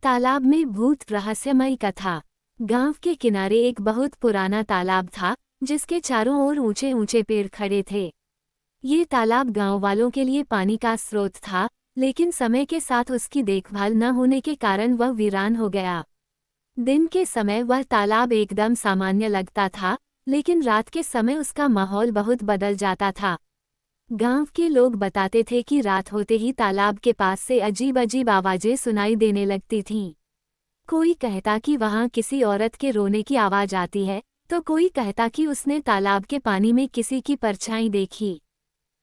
तालाब में भूत रहस्यमयी कथा। गांव के किनारे एक बहुत पुराना तालाब था जिसके चारों ओर ऊंचे ऊंचे पेड़ खड़े थे। ये तालाब गांव वालों के लिए पानी का स्रोत था, लेकिन समय के साथ उसकी देखभाल न होने के कारण वह वीरान हो गया। दिन के समय वह तालाब एकदम सामान्य लगता था, लेकिन रात के समय उसका माहौल बहुत बदल जाता था। गांव के लोग बताते थे कि रात होते ही तालाब के पास से अजीब अजीब आवाजें सुनाई देने लगती थीं। कोई कहता कि वहां किसी औरत के रोने की आवाज आती है, तो कोई कहता कि उसने तालाब के पानी में किसी की परछाई देखी।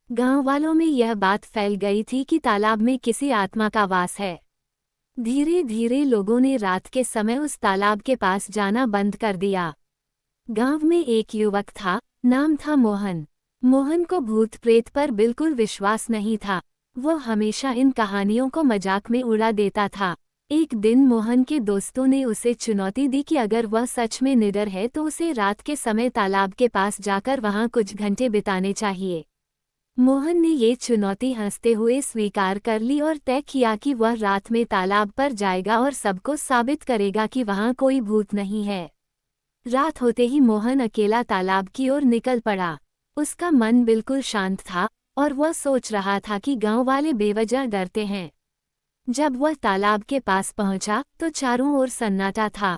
गांव वालों में यह बात फैल गई थी कि तालाब में किसी आत्मा का वास है। धीरे धीरे लोगों ने रात के समय उस तालाब के पास जाना बंद कर दिया। गांव में एक युवक था, नाम था मोहन। मोहन को भूत प्रेत पर बिल्कुल विश्वास नहीं था। वह हमेशा इन कहानियों को मजाक में उड़ा देता था। एक दिन मोहन के दोस्तों ने उसे चुनौती दी कि अगर वह सच में निडर है तो उसे रात के समय तालाब के पास जाकर वहां कुछ घंटे बिताने चाहिए। मोहन ने ये चुनौती हंसते हुए स्वीकार कर ली और तय किया कि वह रात में तालाब पर जाएगा और सबको साबित करेगा कि वहां कोई भूत नहीं है। रात होते ही मोहन अकेला तालाब की ओर निकल पड़ा। उसका मन बिल्कुल शांत था और वह सोच रहा था कि गांव वाले बेवजह डरते हैं। जब वह तालाब के पास पहुंचा तो चारों ओर सन्नाटा था।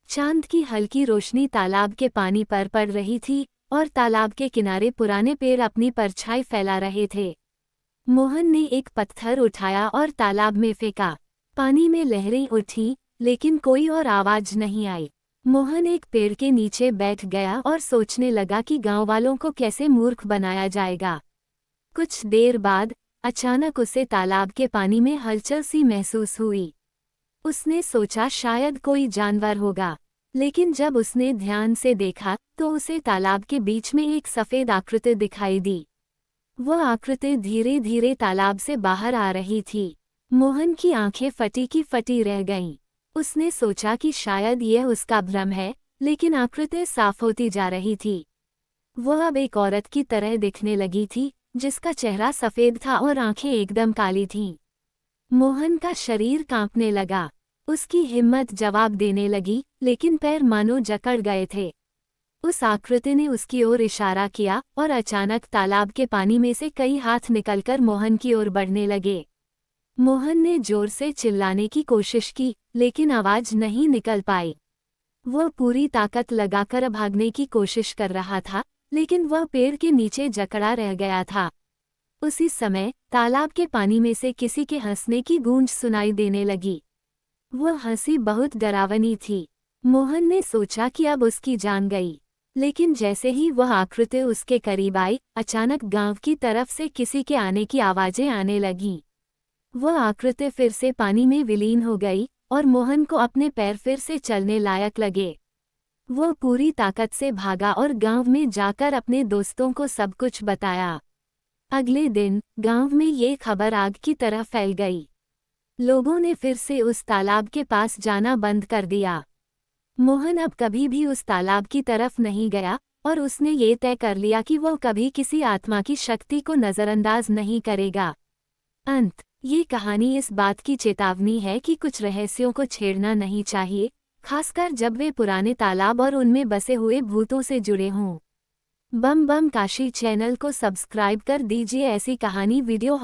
चांद की हल्की रोशनी तालाब के पानी पर पड़ रही थी और तालाब के किनारे पुराने पेड़ अपनी परछाई फैला रहे थे। मोहन ने एक पत्थर उठाया और तालाब में फेंका। पानी में लहरें उठी, लेकिन कोई और आवाज नहीं आई। मोहन एक पेड़ के नीचे बैठ गया और सोचने लगा कि गांव वालों को कैसे मूर्ख बनाया जाएगा। कुछ देर बाद अचानक उसे तालाब के पानी में हलचल सी महसूस हुई। उसने सोचा शायद कोई जानवर होगा, लेकिन जब उसने ध्यान से देखा तो उसे तालाब के बीच में एक सफ़ेद आकृति दिखाई दी। वह आकृति धीरे धीरे तालाब से बाहर आ रही थी। मोहन की आंखें फटी की फटी रह गईं। उसने सोचा कि शायद यह उसका भ्रम है, लेकिन आकृति साफ होती जा रही थी। वह अब एक औरत की तरह दिखने लगी थी, जिसका चेहरा सफ़ेद था और आंखें एकदम काली थीं। मोहन का शरीर कांपने लगा। उसकी हिम्मत जवाब देने लगी, लेकिन पैर मानो जकड़ गए थे। उस आकृति ने उसकी ओर इशारा किया और अचानक तालाब के पानी में से कई हाथ निकलकर मोहन की ओर बढ़ने लगे। मोहन ने जोर से चिल्लाने की कोशिश की, लेकिन आवाज नहीं निकल पाई। वह पूरी ताकत लगाकर भागने की कोशिश कर रहा था, लेकिन वह पेड़ के नीचे जकड़ा रह गया था। उसी समय तालाब के पानी में से किसी के हंसने की गूंज सुनाई देने लगी। वह हंसी बहुत डरावनी थी। मोहन ने सोचा कि अब उसकी जान गई, लेकिन जैसे ही वह आकृति उसके करीब आई, अचानक गांव की तरफ से किसी के आने की आवाजें आने लगीं। वह आकृति फिर से पानी में विलीन हो गई और मोहन को अपने पैर फिर से चलने लायक लगे। वह पूरी ताकत से भागा और गांव में जाकर अपने दोस्तों को सब कुछ बताया। अगले दिन गांव में ये खबर आग की तरह फैल गई। लोगों ने फिर से उस तालाब के पास जाना बंद कर दिया। मोहन अब कभी भी उस तालाब की तरफ नहीं गया और उसने ये तय कर लिया कि वह कभी किसी आत्मा की शक्ति को नज़रअंदाज नहीं करेगा। अंत। ये कहानी इस बात की चेतावनी है कि कुछ रहस्यों को छेड़ना नहीं चाहिए, खासकर जब वे पुराने तालाब और उनमें बसे हुए भूतों से जुड़े हों। बम बम काशी चैनल को सब्सक्राइब कर दीजिए ऐसी कहानी वीडियो